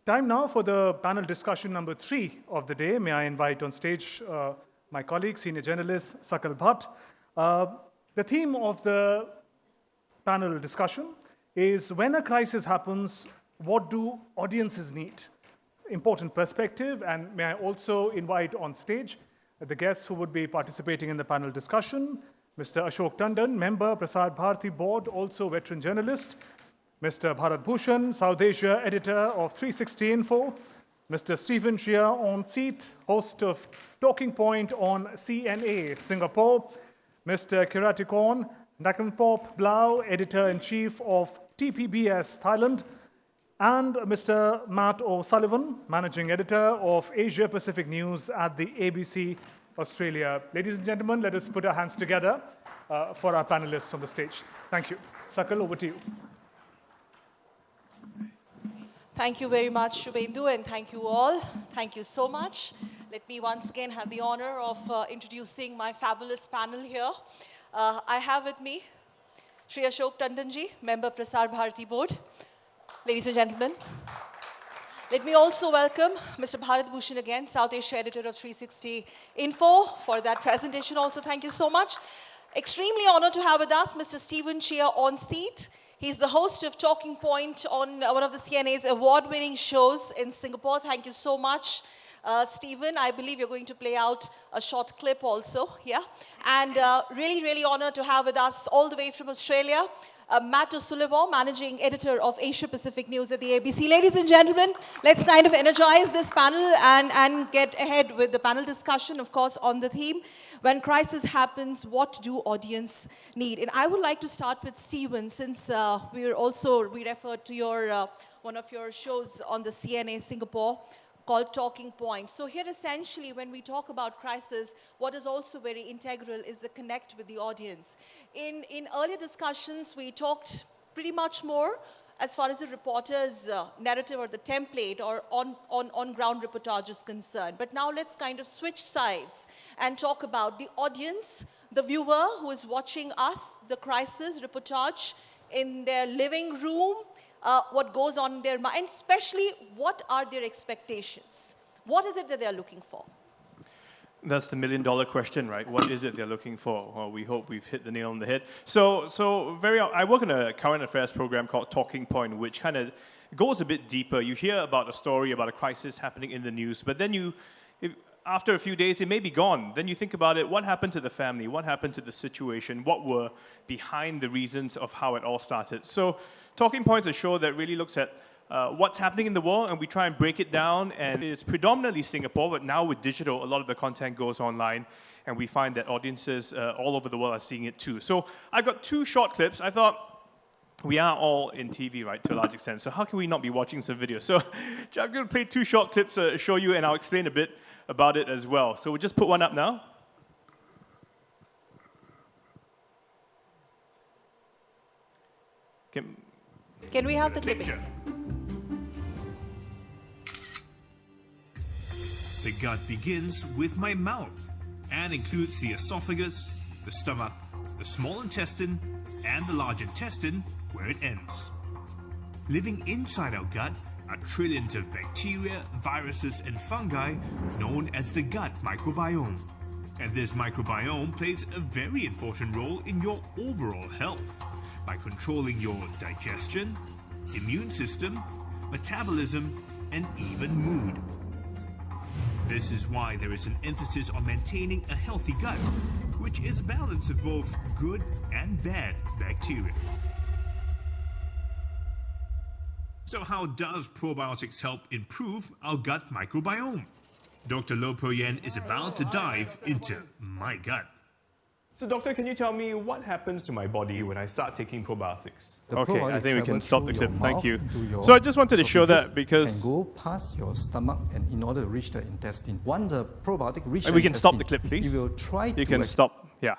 Time now for the panel discussion number 3 of the day. May I invite on stage my colleague, senior journalist Sakal Bhatt. The theme of the panel discussion is when a crisis happens, what do audiences need? Important perspective, and may I also invite on stage the guests who would be participating in the panel discussion. Mr. Ashok Tandon, member, Prasar Bharati board, also veteran journalist. Mr. Bharat Bhusan, South Asia editor of 360 Info. Mr. Stephen Chia on seat, host of Talking Point on CNA Singapore. Mr. Kiratikorn, Naksompop, Blauw, editor-in-chief of TPBS Thailand. And Mr. Matt O'Sullivan, managing editor of Asia Pacific News at the ABC Australia. Ladies and gentlemen, let us put our hands together for our panelists on the stage. Thank you. Sakal, over to you. Thank you very much, Shubhendu, and thank you all. Thank you so much. Let me once again have the honor of introducing my fabulous panel here. I have with me Shri Ashok Tandonji, member Prasar Bharati board. Ladies and gentlemen, let me also welcome Mr. Bharat Bhushan again, South Asia editor of 360 Info, for that presentation also. Thank you so much. Extremely honored to have with us Mr. Stephen Chia on seat. He's the host of Talking Point on one of the CNA's award-winning shows in Singapore. Thank you so much, Stephen. I believe you're going to play out a short clip also, yeah? And really, really honored to have with us all the way from Australia, Matt O'Sullivan, managing editor of Asia Pacific News at the ABC. Ladies and gentlemen, let's kind of energize this panel and get ahead with the panel discussion, of course, on the theme, when crisis happens, what do audience need? And I would like to start with Stephen, since we referred to your one of your shows on the CNA Singapore called Talking Point. So here essentially when we talk about crisis, what is also very integral is the connect with the audience. In earlier discussions, we talked pretty much more as far as the reporter's narrative or the template or on-ground reportage is concerned. But now let's kind of switch sides and talk about the audience, the viewer who is watching us, the crisis reportage in their living room, what goes on in their mind, especially what are their expectations? What is it that they're looking for? That's the million-dollar question, right? What is it they're looking for? Well, we hope we've hit the nail on the head. I work in a current affairs program called Talking Point, which kind of goes a bit deeper. You hear about a story, about a crisis happening in the news, but then after a few days, it may be gone. Then you think about it, what happened to the family? What happened to the situation? What were behind the reasons of how it all started? So Talking Point is a show that really looks at what's happening in the world, and we try and break it down. And it's predominantly Singapore, but now with digital, a lot of the content goes online, and we find that audiences all over the world are seeing it too. So I've got 2 short clips. I thought we are all in TV, right, to a large extent. So how can we not be watching some videos? So I'm going to play 2 short clips to show you, and I'll explain a bit about it as well. So we'll just put one up now. Can we have the clipping? The gut begins with my mouth and includes the esophagus, the stomach, the small intestine, and the large intestine, where it ends. Living inside our gut are trillions of bacteria, viruses, and fungi known as the gut microbiome. And this microbiome plays a very important role in your overall health by controlling your digestion, immune system, metabolism, and even mood. This is why there is an emphasis on maintaining a healthy gut, which is a balance of both good and bad bacteria. So how does probiotics help improve our gut microbiome? Dr. Loh Po Yen is about to dive into my gut. So doctor, can you tell me what happens to my body when I start taking probiotics? Okay, I think we can stop the clip. Thank you. So I just wanted to show that because... can go past your stomach and in order to reach the intestine. Once the probiotic reaches we can stop the clip, please. You will try You can stop, yeah.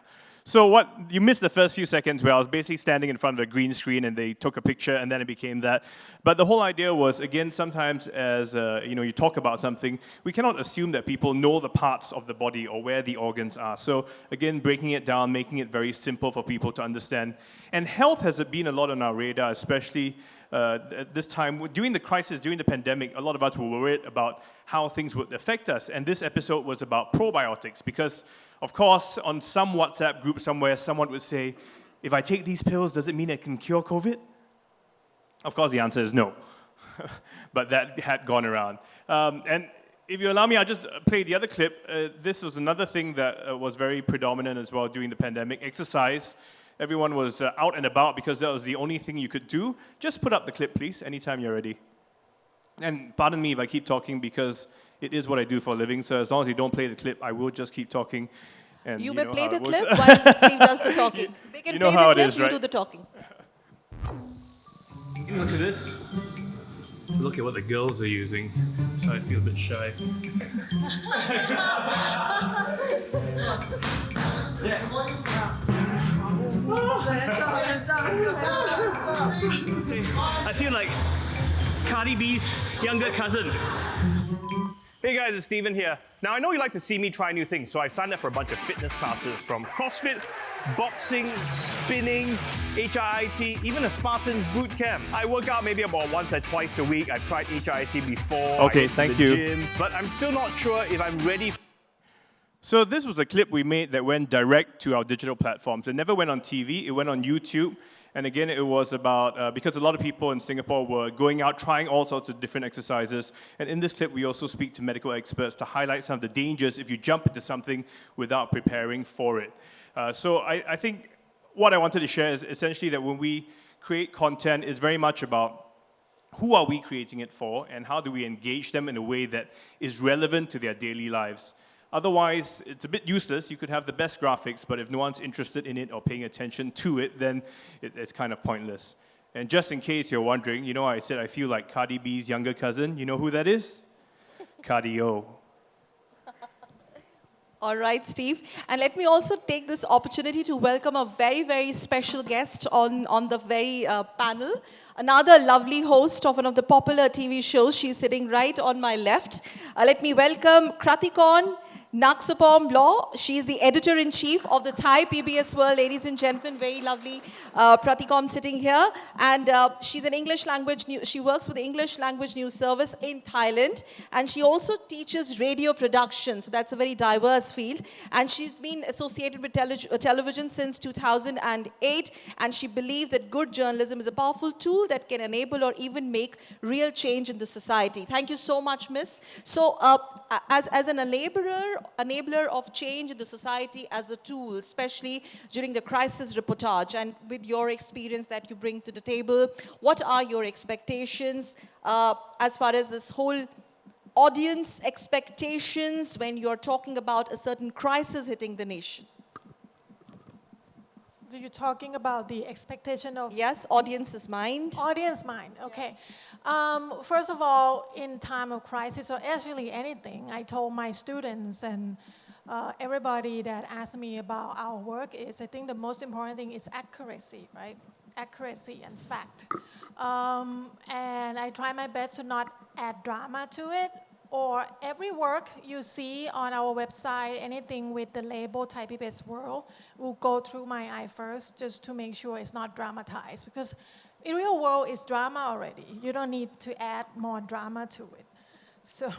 So you missed the first few seconds where I was basically standing in front of a green screen and they took a picture and then it became that. But the whole idea was, again, sometimes as you talk about something, we cannot assume that people know the parts of the body or where the organs are. So again, breaking it down, making it very simple for people to understand. And health has been a lot on our radar, especially at this time, during the crisis, during the pandemic, a lot of us were worried about how things would affect us. And this episode was about probiotics because, of course, on some WhatsApp group somewhere, someone would say, if I take these pills, does it mean I can cure COVID? Of course, the answer is no. But that had gone around. And if you allow me, I'll just play the other clip. This was another thing that was very predominant as well during the pandemic, exercise. Everyone was out and about because that was the only thing you could do. Just put up the clip, please, anytime you're ready. And pardon me if I keep talking because it is what I do for a living, so as long as you don't play the clip, I will just keep talking. And You you may know play how the it works. clip while Steve does the talking. They can You know play how the it clip, is, you right? do the talking. Look at this. Look at what the girls are using, so I feel a bit shy. I feel like Cardi B's younger cousin. Hey guys, it's Steven here. Now I know you like to see me try new things, so I've signed up for a bunch of fitness classes from CrossFit, boxing, spinning, HIIT, even a Spartans boot camp. I work out maybe about once or twice a week. I've tried HIIT before. Okay, I go to thank the you. Gym, but I'm still not sure if I'm ready. So this was a clip we made that went direct to our digital platforms. It never went on TV, it went on YouTube. And again, it was about, because a lot of people in Singapore were going out, trying all sorts of different exercises. And in this clip, we also speak to medical experts to highlight some of the dangers if you jump into something without preparing for it. So I think what I wanted to share is essentially that when we create content, it's very much about who are we creating it for and how do we engage them in a way that is relevant to their daily lives. Otherwise, it's a bit useless. You could have the best graphics, but if no one's interested in it or paying attention to it, then it's kind of pointless. And just in case you're wondering, you know, I said I feel like Cardi B's younger cousin. You know who that is? Cardio. All right, Steve. And let me also take this opportunity to welcome a very, very special guest on the very panel. Another lovely host of one of the popular TV shows. She's sitting right on my left. Let me welcome Kiratikorn, Naksompop Blauw. She is the editor-in-chief of the Thai PBS World. Ladies and gentlemen, very lovely Kiratikorn sitting here. And she's an English language, she works with the English language news service in Thailand. And she also teaches radio production. So that's a very diverse field. And she's been associated with television since 2008. And she believes that good journalism is a powerful tool that can enable or even make real change in the society. Thank you so much, Miss. So as an enabler of change in the society as a tool, especially during the crisis reportage, and with your experience that you bring to the table, what are your expectations as far as this whole audience expectations when you're talking about a certain crisis hitting the nation? So you're talking about the expectation of Yes, audience's mind. audience mind. Okay. First of all, in time of crisis or actually anything, I told my students and everybody that asked me about our work is I think the most important thing is accuracy, right? Accuracy and fact. And I try my best to not add drama to it. Or every work you see on our website, anything with the label Thai PBS World, will go through my eye first just to make sure it's not dramatized. Because in real world, it's drama already. You don't need to add more drama to it. So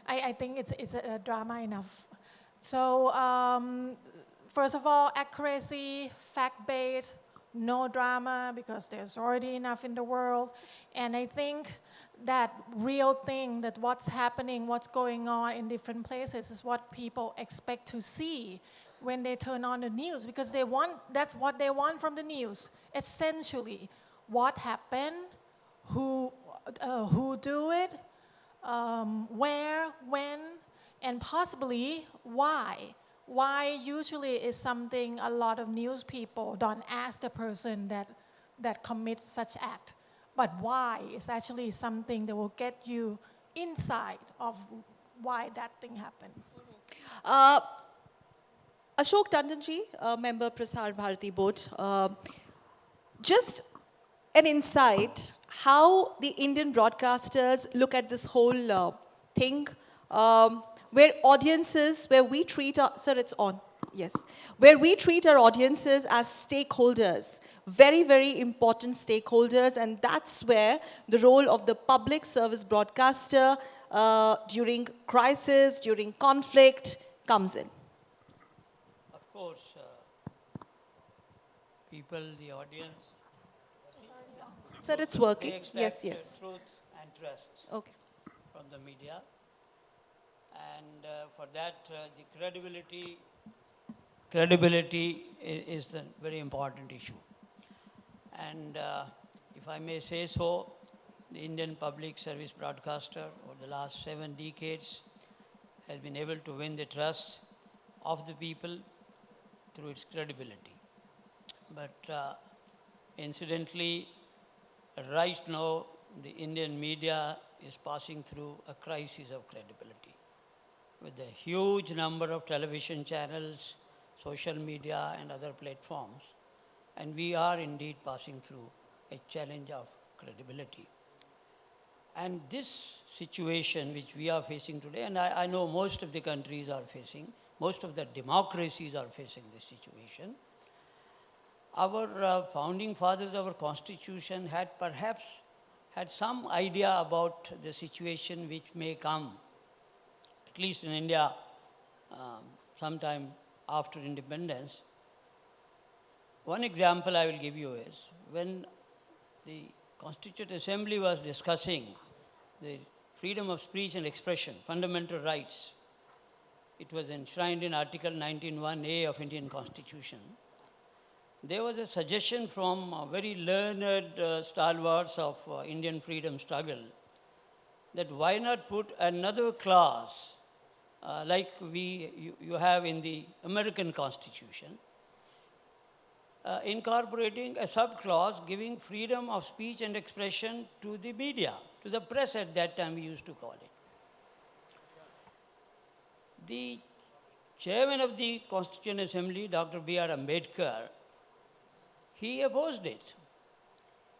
I think it's a drama enough. So first of all, accuracy, fact-based, no drama, because there's already enough in the world. And I think that real thing, that what's happening, what's going on in different places is what people expect to see when they turn on the news, because that's what they want from the news. Essentially, what happened, who do it, where, when, and possibly why. Why usually is something a lot of news people don't ask the person that commits such act. But why is actually something that will get you inside of why that thing happened. Ashok Tandon ji, member Prasar Bharati board, just an insight how the Indian broadcasters look at this whole thing, where audiences, where we treat our, sir, it's on. Yes, where we treat our audiences as stakeholders, very, very important stakeholders, and that's where the role of the public service broadcaster during crisis, during conflict, comes in. Of course, people, the audience, Sir, it's they working. expect Yes, yes. truth and trust Okay. from the media. And for that, the credibility is a very important issue. And if I may say so, the Indian public service broadcaster over the last 7 decades has been able to win the trust of the people through its credibility. But incidentally, right now, the Indian media is passing through a crisis of credibility. With the huge number of television channels, social media, and other platforms, and we are indeed passing through a challenge of credibility. And this situation which we are facing today, and I know most of the countries are facing, most of the democracies are facing this situation. Our founding fathers, our constitution had perhaps had some idea about the situation which may come, at least in India, sometime after independence. One example I will give you is when the Constituent Assembly was discussing the freedom of speech and expression, fundamental rights. It was enshrined in Article 19(1)(a) of Indian Constitution. There was a suggestion from very learned stalwarts of Indian freedom struggle that why not put another clause like you have in the American Constitution, incorporating a subclause giving freedom of speech and expression to the media, to the press at that time we used to call it. The chairman of the Constituent Assembly, Dr. B.R. Ambedkar, he opposed it.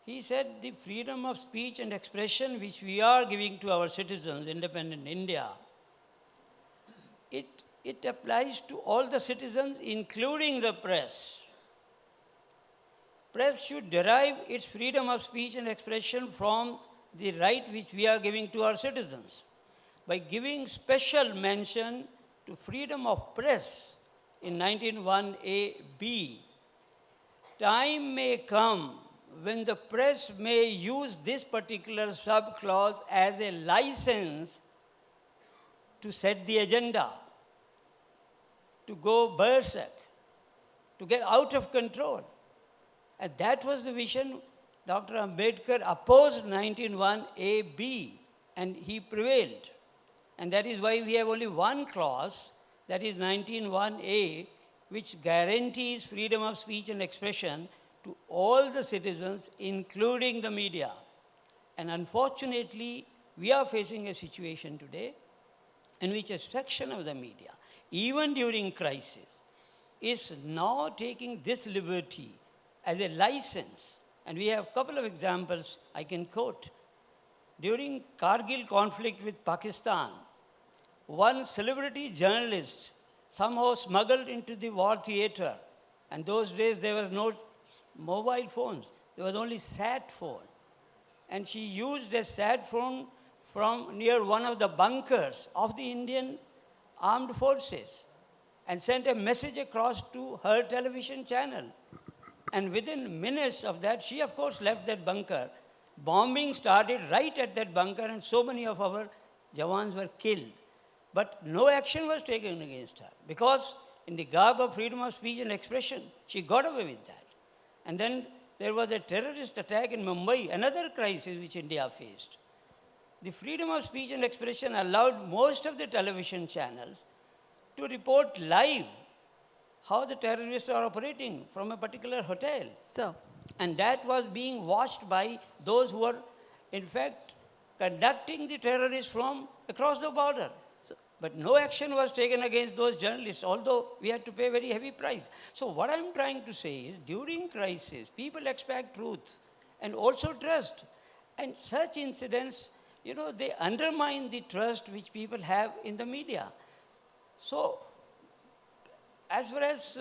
He said the freedom of speech and expression which we are giving to our citizens, independent India, it applies to all the citizens, including the press. Press should derive its freedom of speech and expression from the right which we are giving to our citizens. By giving special mention to freedom of press in 19(1)(a)(b), time may come when the press may use this particular subclause as a license to set the agenda, to go berserk, to get out of control. And that was the vision. Dr. Ambedkar opposed 19(1)(a)(b), and he prevailed. And that is why we have only one clause, that is 19(1)(a), which guarantees freedom of speech and expression to all the citizens, including the media. And unfortunately, we are facing a situation today in which a section of the media, even during crisis, is now taking this liberty as a license. And we have a couple of examples I can quote. During Kargil conflict with Pakistan, one celebrity journalist somehow smuggled into the war theater. And those days there was no mobile phones. There was only sat phone. And she used a sat phone from near one of the bunkers of the Indian armed forces and sent a message across to her television channel. And within minutes of that, she of course left that bunker. Bombing started right at that bunker, and so many of our Jawans were killed. But no action was taken against her because in the garb of freedom of speech and expression, she got away with that. And then there was a terrorist attack in Mumbai, another crisis which India faced. The freedom of speech and expression allowed most of the television channels to report live how the terrorists are operating from a particular hotel. So, And that was being watched by those who were, in fact, conducting the terrorists from across the border. But no action was taken against those journalists, although we had to pay a very heavy price. So what I'm trying to say is, during crisis, people expect truth and also trust. And such incidents, they undermine the trust which people have in the media. So as far as,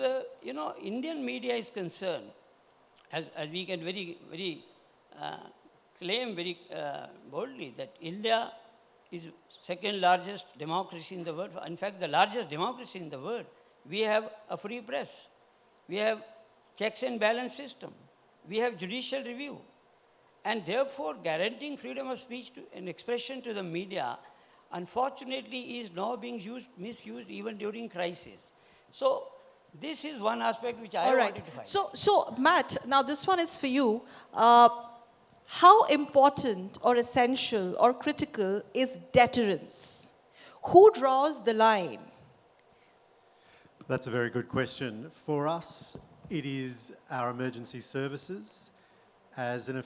Indian media is concerned, as we can very claim very boldly that India is second largest democracy in the world. In fact, the largest democracy in the world. We have a free press. We have checks and balance system. We have judicial review. And therefore, guaranteeing freedom of speech and expression to the media, unfortunately, is now being misused even during crisis. So, this is one aspect which I All right. wanted to highlight. So, Matt, now this one is for you. How important or essential or critical is deterrence? Who draws the line? That's a very good question. For us, it is our emergency services. As an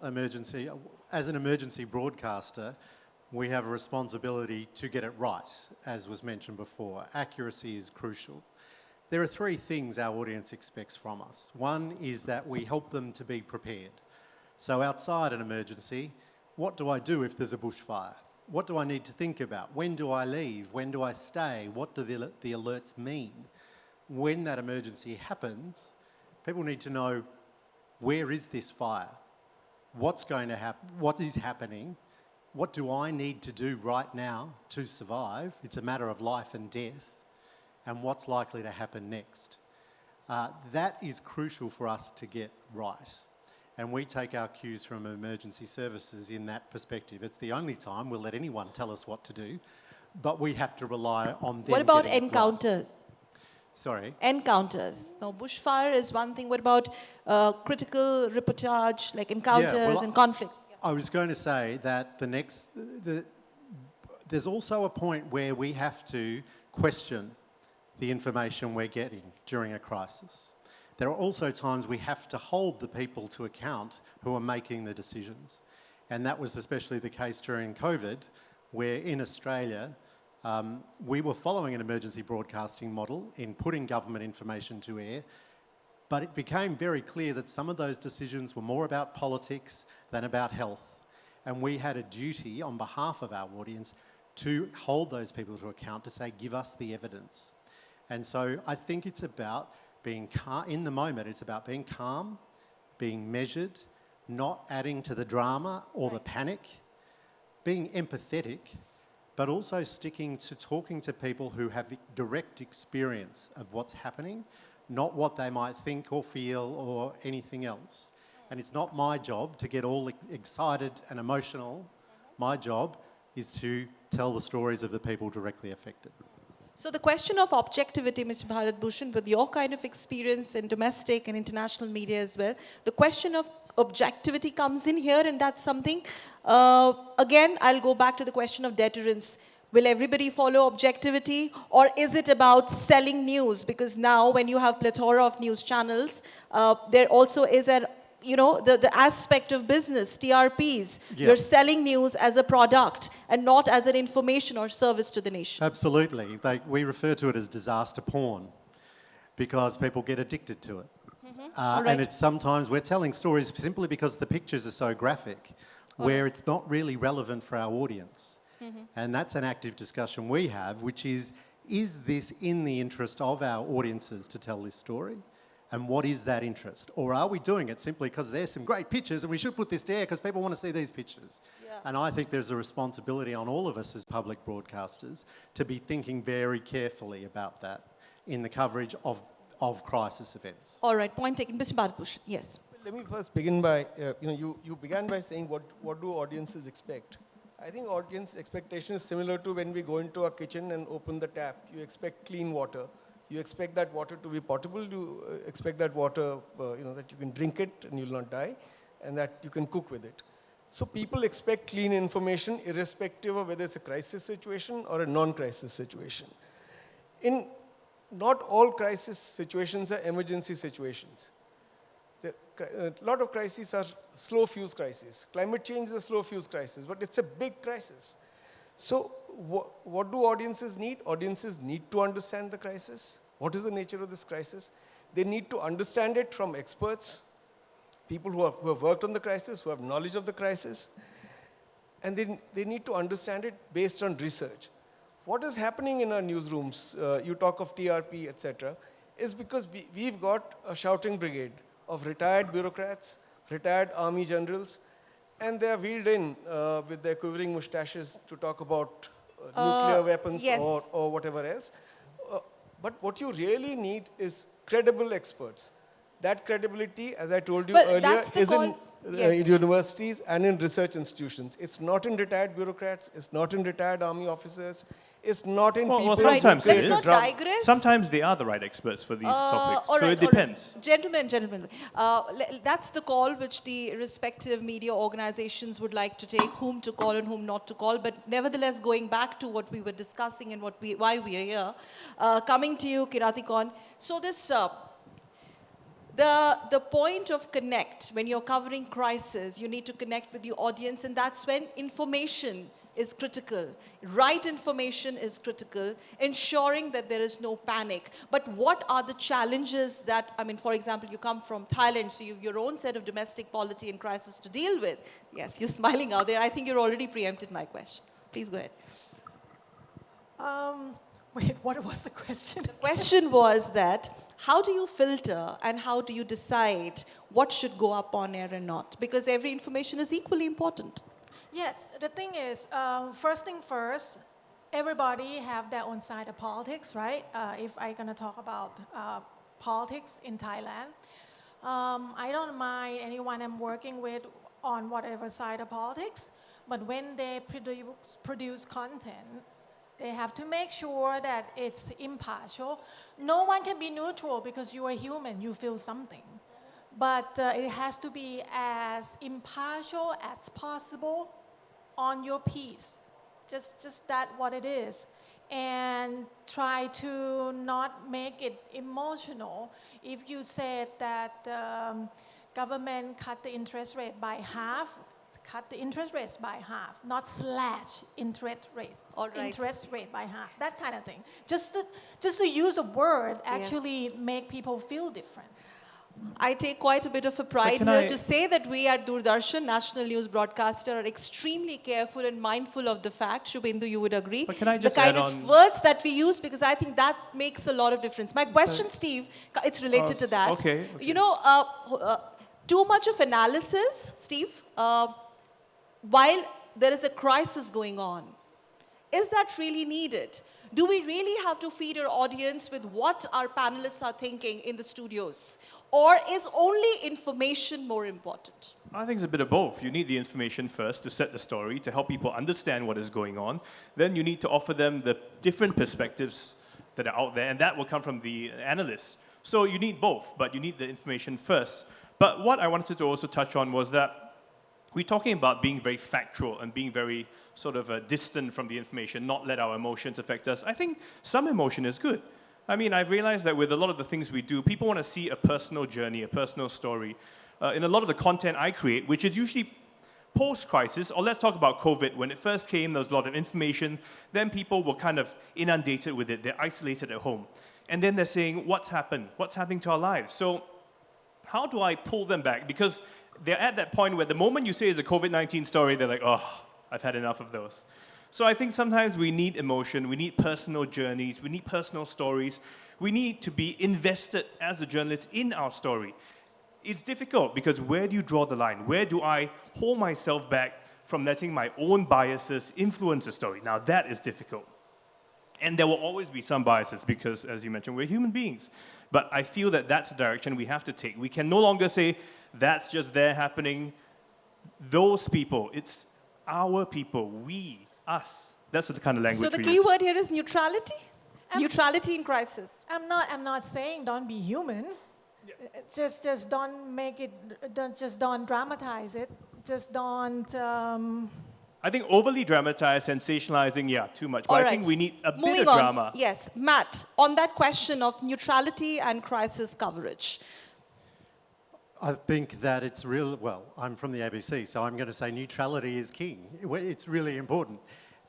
emergency broadcaster, we have a responsibility to get it right, as was mentioned before. Accuracy is crucial. There are three things our audience expects from us. One is that we help them to be prepared. So outside an emergency, what do I do if there's a bushfire? What do I need to think about? When do I leave? When do I stay? What do the alerts mean? When that emergency happens, people need to know, where is this fire? What's going to happen? What is happening? What do I need to do right now to survive? It's a matter of life and death. And what's likely to happen next? That is crucial for us to get right. And we take our cues from emergency services in that perspective. It's the only time we'll let anyone tell us what to do, but we have to rely on them. What about getting it right. encounters? Sorry? Encounters. Now, bushfire is one thing. What about critical reportage, like encounters and conflicts? I was going to say that there's also a point where we have to question the information we're getting during a crisis. There are also times we have to hold the people to account who are making the decisions. And that was especially the case during COVID, where in Australia, we were following an emergency broadcasting model in putting government information to air, but it became very clear that some of those decisions were more about politics than about health. And we had a duty on behalf of our audience to hold those people to account, to say, give us the evidence. And so I think it's about being calm, in the moment, it's about being calm, being measured, not adding to the drama or the panic, being empathetic, but also sticking to talking to people who have direct experience of what's happening, not what they might think or feel or anything else. And it's not my job to get all excited and emotional. My job is to tell the stories of the people directly affected. So the question of objectivity, Mr. Bharat Bhushan, with your kind of experience in domestic and international media as well, the question of objectivity comes in here, and that's something, again, I'll go back to the question of deterrence. Will everybody follow objectivity, or is it about selling news? Because now when you have plethora of news channels, there also is the aspect of business, TRPs. Yeah. You're selling news as a product and not as an information or service to the nation. Absolutely. We refer to it as disaster porn because people get addicted to it. All right. And it's sometimes we're telling stories simply because the pictures are so graphic, where it's not really relevant for our audience. And that's an active discussion we have, which is this in the interest of our audiences to tell this story? And what is that interest? Or are we doing it simply because there's some great pictures and we should put this there because people want to see these pictures? Yeah. And I think there's a responsibility on all of us as public broadcasters to be thinking very carefully about that in the coverage of crisis events. All right, point taken. Mr. Bharat Bhushan, yes. Let me first begin by, you began by saying what do audiences expect? I think audience expectation is similar to when we go into a kitchen and open the tap. You expect clean water. You expect that water to be potable. You expect that water, that you can drink it and you'll not die, and that you can cook with it. So people expect clean information irrespective of whether it's a crisis situation or a non-crisis situation. Not all crisis situations are emergency situations. A lot of crises are slow fuse crises. Climate change is a slow fuse crisis, but it's a big crisis. So what do audiences need? Audiences need to understand the crisis. What is the nature of this crisis? They need to understand it from experts, people who have worked on the crisis, who have knowledge of the crisis. And they need to understand it based on research. what is happening in our newsrooms, you talk of TRP, etc., is because we've got a shouting brigade of retired bureaucrats, retired army generals, and they are wheeled in with their quivering mustaches to talk about nuclear weapons yes. or whatever else. But what you really need is credible experts. That credibility, as I told you Well, earlier, that's the is in call- yes. universities and in research institutions. It's not in retired bureaucrats, it's not in retired army officers, it's not in people sometimes who it Let's is. not digress. Sometimes they are the right experts for these topics. All So right, it depends. all right. Gentlemen, that's the call which the respective media organizations would like to take, whom to call and whom not to call. But nevertheless, going back to what we were discussing and why we are here, coming to you, Kiratikorn. So this, the point of connect, when you're covering crisis, you need to connect with the audience, and that's when information is critical. Right information is critical, ensuring that there is no panic. But what are the challenges that, I mean, for example, you come from Thailand, so you have your own set of domestic polity and crisis to deal with. Yes, you're smiling out there. I think you're already preempted my question. Please go ahead. Wait, what was the question? The question was that, how do you filter and how do you decide what should go up on air and not? Because every information is equally important. Yes, the thing is, first thing first, everybody have their own side of politics, right? If I'm gonna talk about politics in Thailand, I don't mind anyone I'm working with on whatever side of politics, but when they produce content, they have to make sure that it's impartial. No one can be neutral because you are human, you feel something. But it has to be as impartial as possible on your piece. Just that what it is. And try to not make it emotional. If you said that government cut the interest rate by half, cut the interest rates by half, not slash interest rates. All right. Interest rate by half, that kind of thing. Just to use a word actually make people feel different. I take quite a bit of a pride can here I- to say that we at Doordarshan, national news broadcaster, are extremely careful and mindful of the fact, Shubhendu, you would agree, But can I just the kind add of on- words that we use, because I think that makes a lot of difference. My question, Steve, it's related to that. okay. You know, too much of analysis, Steve, while there is a crisis going on, is that really needed? Do we really have to feed our audience with what our panelists are thinking in the studios? Or is only information more important? I think it's a bit of both. You need the information first to set the story, to help people understand what is going on. Then you need to offer them the different perspectives that are out there, and that will come from the analysts. So you need both, but you need the information first. But what I wanted to also touch on was that we're talking about being very factual and being very sort of distant from the information, not let our emotions affect us. I think some emotion is good. I mean, I've realized that with a lot of the things we do, people want to see a personal journey, a personal story. In a lot of the content I create, which is usually post-crisis, or let's talk about COVID. When it first came, there was a lot of information. Then people were kind of inundated with it. They're isolated at home. And then they're saying, what's happened? What's happening to our lives? So how do I pull them back? Because they're at that point where the moment you say it's a COVID-19 story, they're like, oh, I've had enough of those. So I think sometimes we need emotion, we need personal journeys, we need personal stories. We need to be invested as a journalist in our story. It's difficult because where do you draw the line? Where do I hold myself back from letting my own biases influence the story? Now that is difficult. And there will always be some biases because, as you mentioned, we're human beings. But I feel that that's the direction we have to take. We can no longer say, that's just there happening. Those people, it's our people, we, us. That's the kind of language So the we key use. word here is neutrality? Neutrality in crisis. I'm not saying don't be human. Just don't make it. Don't dramatize it. Just don't. I think overly dramatized, sensationalizing, yeah, too much. But All I right. think we need a Moving bit of on. drama. Yes, Matt, on that question of neutrality and crisis coverage. I think that it's real, well, I'm from the ABC, so I'm going to say neutrality is king. It's really important.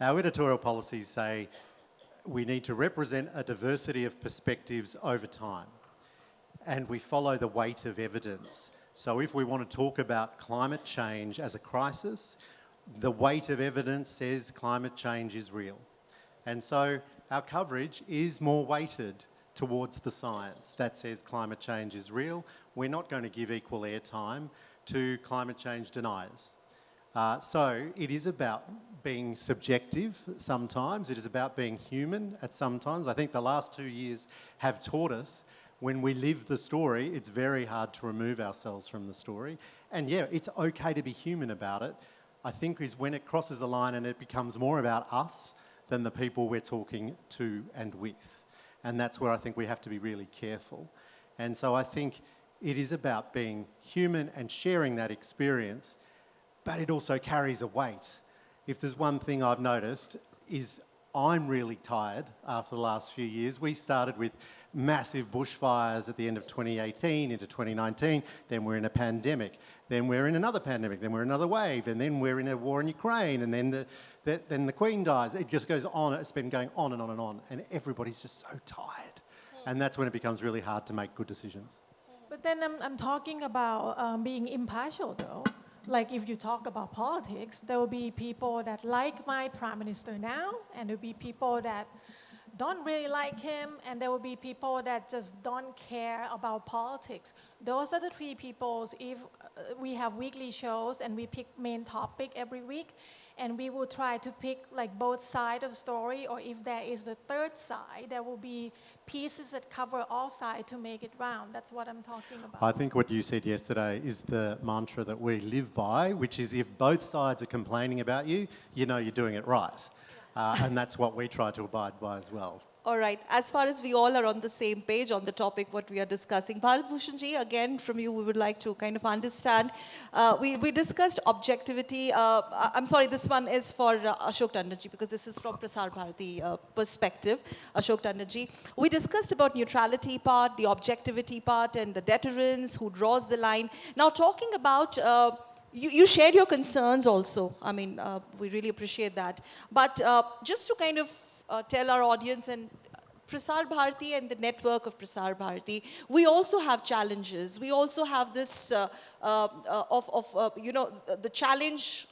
Our editorial policies say we need to represent a diversity of perspectives over time, and we follow the weight of evidence. So if we want to talk about climate change as a crisis, the weight of evidence says climate change is real. And so our coverage is more weighted towards the science that says climate change is real. We're not going to give equal airtime to climate change deniers. So it is about being subjective sometimes. It is about being human at some times. I think the last 2 years have taught us when we live the story, it's very hard to remove ourselves from the story. And yeah, it's okay to be human about it. I think is when it crosses the line and it becomes more about us than the people we're talking to and with. And that's where I think we have to be really careful. And so I think it is about being human and sharing that experience, but it also carries a weight. If there's one thing I've noticed is I'm really tired after the last few years. We started with massive bushfires at the end of 2018 into 2019. Then we're in a pandemic. Then we're in another pandemic. Then we're in another wave. And then we're in a war in Ukraine. And then the Queen dies. It just goes on. It's been going on and on and on. And everybody's just so tired. And that's when it becomes really hard to make good decisions. But then I'm talking about being impartial, though. Like if you talk about politics, there will be people that like my prime minister now, and there will be people that don't really like him, and there will be people that just don't care about politics. Those are the three peoples. If we have weekly shows and we pick main topic every week, and we will try to pick like both sides of the story, or if there is the third side, there will be pieces that cover all sides to make it round. That's what I'm talking about. I think what you said yesterday is the mantra that we live by, which is if both sides are complaining about you, you know you're doing it right. And that's what we try to abide by as well. All right. As far as we all are on the same page on the topic what we are discussing, Bharat Bhushanji, again from you, we would like to kind of understand. We discussed objectivity. I'm sorry, this one is for Ashok Tandonji because this is from Prasar Bharati perspective. Ashok Tandonji, we discussed about neutrality part, the objectivity part, and the deterrence, who draws the line. Now talking about you shared your concerns also. I mean, we really appreciate that. But just to kind of tell our audience and Prasar Bharati and the network of Prasar Bharati, we also have challenges. We also have this the challenge,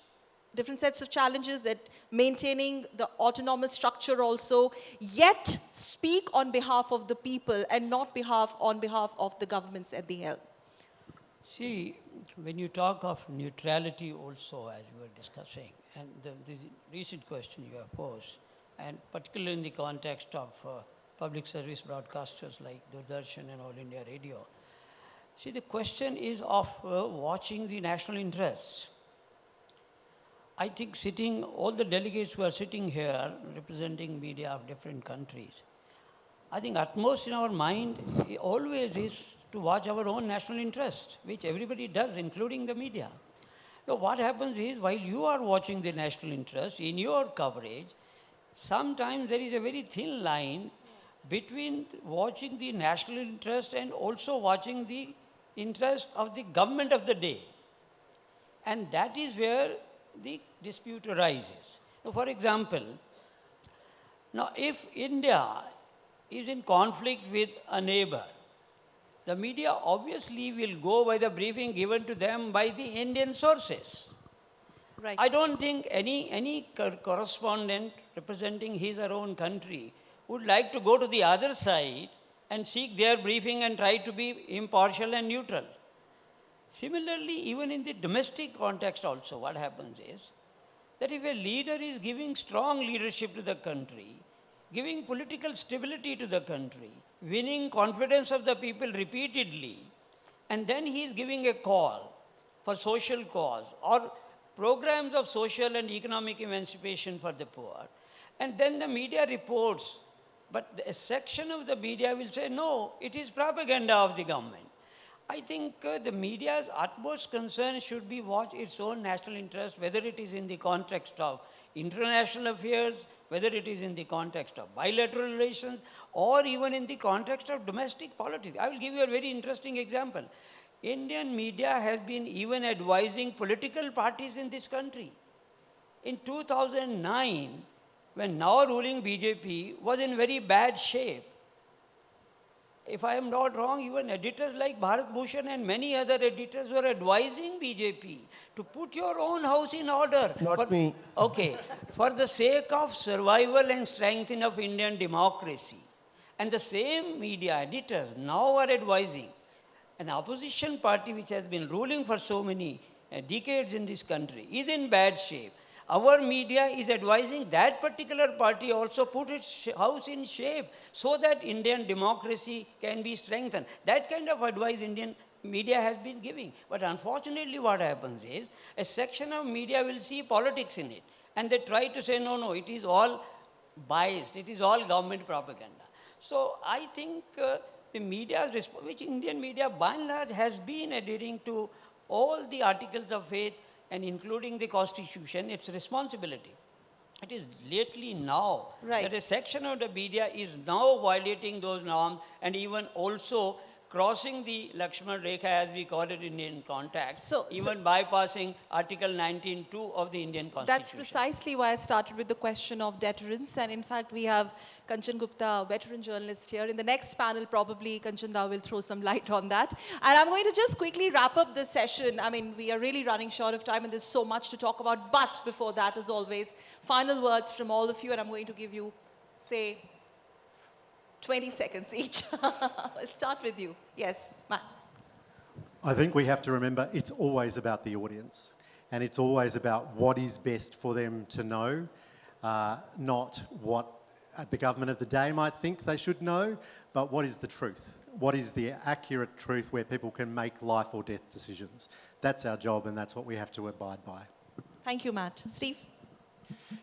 different sets of challenges that maintaining the autonomous structure also, yet speak on behalf of the people and not on behalf of the governments at the helm. See, when you talk of neutrality also, as we were discussing, and the recent question you have posed, and particularly in the context of public service broadcasters like Doordarshan and All India Radio, see, the question is of watching the national interests. I think all the delegates who are sitting here representing media of different countries, I think utmost in our mind always is to watch our own national interest, which everybody does, including the media. So what happens is, while you are watching the national interest in your coverage, sometimes there is a very thin line between watching the national interest and also watching the interest of the government of the day. And that is where the dispute arises. Now, for example, now if India is in conflict with a neighbor, the media obviously will go by the briefing given to them by the Indian sources. Right. I don't think any correspondent representing his or own country would like to go to the other side and seek their briefing and try to be impartial and neutral. Similarly, even in the domestic context also, what happens is that if a leader is giving strong leadership to the country, giving political stability to the country, winning confidence of the people repeatedly, and then he is giving a call for social cause or programs of social and economic emancipation for the poor, and then the media reports, but a section of the media will say, no, it is propaganda of the government. I think the media's utmost concern should be watch its own national interest, whether it is in the context of international affairs, whether it is in the context of bilateral relations, or even in the context of domestic politics. I will give you a very interesting example. Indian media has been even advising political parties in this country. In 2009, when now ruling BJP was in very bad shape, if I am not wrong, even editors like Bharat Bhusan and many other editors were advising BJP to put your own house in order. Not me. Okay, for the sake of survival and strengthening of Indian democracy. And the same media editors now are advising an opposition party which has been ruling for so many decades in this country is in bad shape. Our media is advising that particular party also put its house in shape so that Indian democracy can be strengthened. That kind of advice Indian media has been giving. But unfortunately what happens is a section of media will see politics in it. And they try to say, no, no, it is all biased. It is all government propaganda. So I think the media, which Indian media by and large has been adhering to all the articles of faith and including the constitution, its responsibility. It is lately now that a section of the media is now violating those norms and even also crossing the Lakshman Rekha, as we call it in Indian context, even bypassing Article 19.2 of the Indian Constitution. That's precisely why I started with the question of deterrence. And in fact, we have Kanchan Gupta, veteran journalist here. In the next panel, probably Kanchan Da will throw some light on that. And I'm going to just quickly wrap up this session. I mean, we are really running short of time and there's so much to talk about. But before that, as always, final words from all of you. And I'm going to give you, say, 20 seconds each. Let's start with you. Yes, Matt. I think we have to remember it's always about the audience, and it's always about what is best for them to know, not what the government of the day might think they should know, but what is the truth? What is the accurate truth where people can make life or death decisions? That's our job, and that's what we have to abide by. Thank you, Matt. Steve?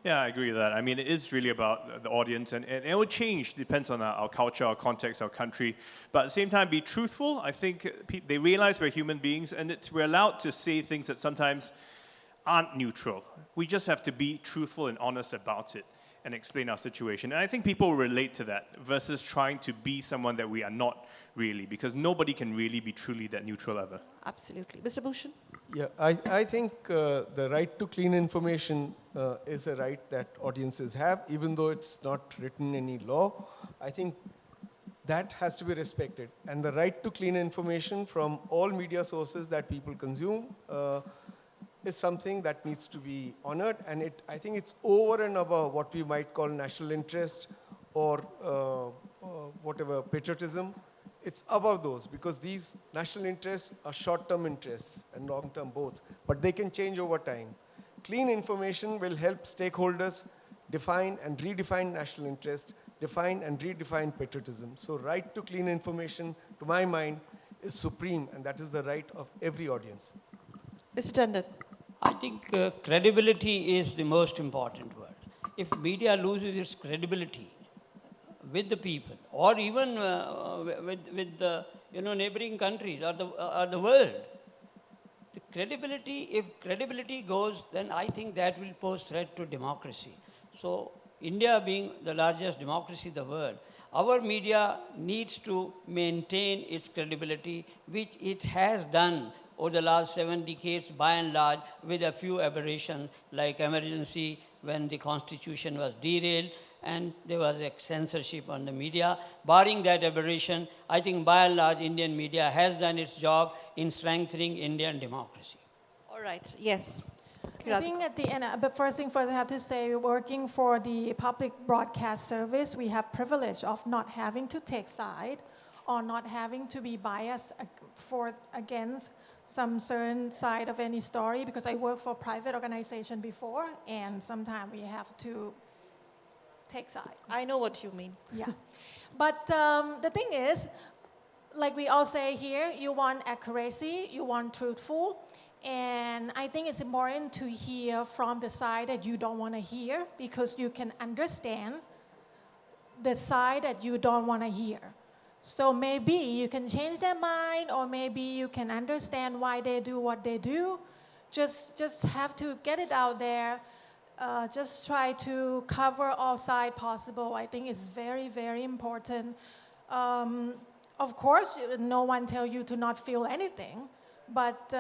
Yeah, I agree with that. I mean, it is really about the audience, and it will change, depends on our culture, our context, our country. But at the same time, be truthful. I think they realize we're human beings, and we're allowed to say things that sometimes aren't neutral. We just have to be truthful and honest about it and explain our situation. And I think people relate to that versus trying to be someone that we are not really, because nobody can really be truly that neutral ever. Absolutely. Mr. Bhushan? Yeah, I think the right to clean information is a right that audiences have, even though it's not written in any law. I think that has to be respected. And the right to clean information from all media sources that people consume is something that needs to be honored. And I think it's over and above what we might call national interest or whatever, patriotism. It's above those, because these national interests are short-term interests and long-term both, but they can change over time. Clean information will help stakeholders define and redefine national interest, define and redefine patriotism. So right to clean information, to my mind, is supreme, and that is the right of every audience. Mr. Tandon? I think credibility is the most important word. If media loses its credibility with the people, or even with the neighboring countries or the world, the credibility, if credibility goes, then I think that will pose threat to democracy. So India being the largest democracy in the world, our media needs to maintain its credibility, which it has done over the last 7 decades by and large, with a few aberrations like emergency when the constitution was derailed and there was a censorship on the media. Barring that aberration, I think by and large Indian media has done its job in strengthening Indian democracy. All right, yes. I think at the end, but first thing first, I have to say, working for the public broadcast service, we have privilege of not having to take side or not having to be biased against some certain side of any story, because I worked for a private organization before, and sometimes we have to take side. I know what you mean. Yeah. But the thing is, like we all say here, you want accuracy, you want truthful, and I think it's important to hear from the side that you don't want to hear, because you can understand the side that you don't want to hear. So maybe you can change their mind, or maybe you can understand why they do what they do. Just have to get it out there. Just try to cover all sides possible. I think it's very, very important. Of course, no one tells you to not feel anything, but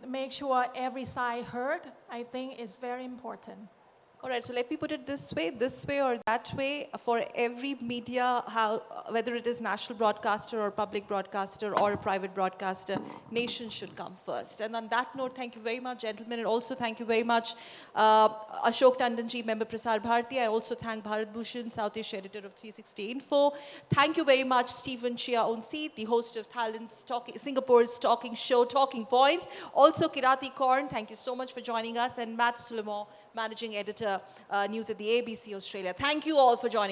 make sure every side heard, I think is very important. All right, so let me put it this way or that way. For every media, whether it is national broadcaster or public broadcaster or a private broadcaster, nation should come first. And on that note, thank you very much, gentlemen, and also thank you very much, Ashok Tandon ji, member Prasar Bharati. I also thank Bharat Bhusan, South Asia editor of 360 Info. Thank you very much, Stephen Chia Onseet, the host of Singapore's talking show, Talking Point. Also, Kiratikorn, thank you so much for joining us, and Matt Suleiman, managing editor, news at the ABC Australia. Thank you all for joining.